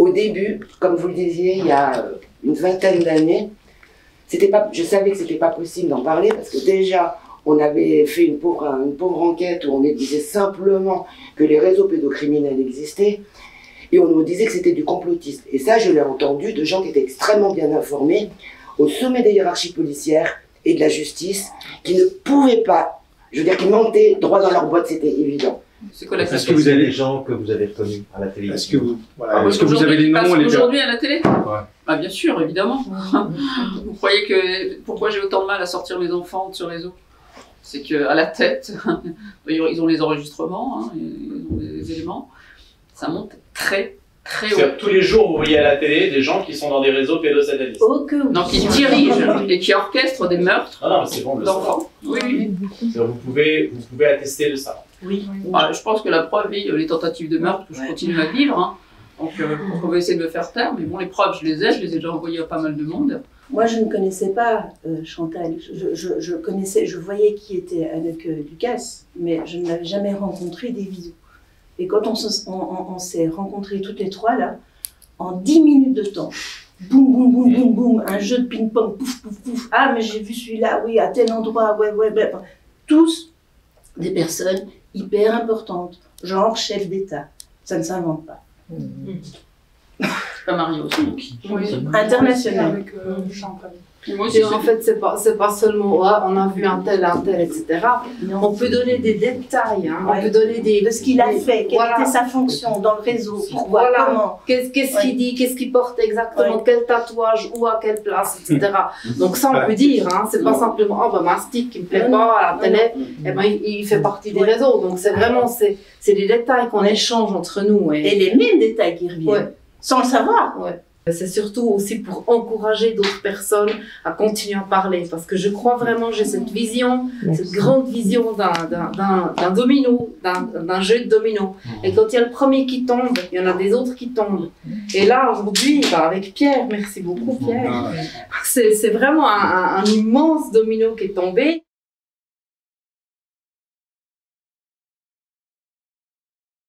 au début, comme vous le disiez, il y a une vingtaine d'années, je savais que c'était pas possible d'en parler parce que déjà, on avait fait une pauvre enquête où on disait simplement que les réseaux pédocriminels existaient et on nous disait que c'était du complotisme. Et ça, je l'ai entendu de gens qui étaient extrêmement bien informés, au sommet des hiérarchies policières et de la justice, qui ne pouvaient pas, je veux dire, qui mentaient droit dans leur boîte, c'était évident. Est-ce que vous avez des gens que vous avez connus à la télé? Est-ce que vous, vous avez les noms? Aujourd'hui à la télé? Ouais. Ah bien sûr, évidemment. Vous croyez que pourquoi j'ai autant de mal à sortir mes enfants de ce réseau? C'est qu'à la tête, ils ont les enregistrements, hein, ils ont des éléments, ça monte très haut. tous les jours, vous voyez à la télé des gens qui sont dans des réseaux pédosatanistes. Donc qui dirigent et qui orchestrent des meurtres d'enfants. Oui. Vous pouvez attester de ça. Oui. Bah, je pense que la preuve est les tentatives de meurtre que je continue à vivre. Hein. Donc on va essayer de me faire taire, mais bon, les preuves, je les ai déjà envoyées à pas mal de monde. Moi, je ne connaissais pas Chantal. Je voyais qui était Anneke Ducasse, mais je ne l'avais jamais rencontré des visos. Et quand on s'est rencontrés toutes les trois, là, en 10 minutes de temps, boum, boum, boum, boum, boum, un jeu de ping-pong, pouf, pouf, pouf, ah, mais j'ai vu celui-là, oui, à tel endroit, ouais, tous des personnes hyper importantes, genre chef d'État. Ça ne s'invente pas. C'est pas Mario aussi. Oui, international. Avec Chantal. Moi aussi, et en fait, c'est pas seulement on a vu un tel, etc. Non. On peut donner des détails, hein. Ouais. On peut donner de ce qu'il a fait, quelle était sa fonction dans le réseau, pourquoi, comment. Qu'est-ce qu'il dit, qu'est-ce qu'il porte exactement, quel tatouage, où, à quelle place, etc. Donc ça, on peut dire, hein. C'est pas simplement, oh ben, un stick qui me plaît pas à la télé, eh ben, il fait partie des réseaux. Donc c'est vraiment, c'est des détails qu'on échange entre nous. Et les mêmes détails qui reviennent, sans le savoir. C'est surtout aussi pour encourager d'autres personnes à continuer à parler, parce que je crois vraiment, j'ai cette vision, cette grande vision d'un domino, d'un jeu de domino. Et quand il y a le premier qui tombe, il y en a des autres qui tombent. Et là, aujourd'hui, avec Pierre, merci beaucoup Pierre, c'est vraiment un immense domino qui est tombé.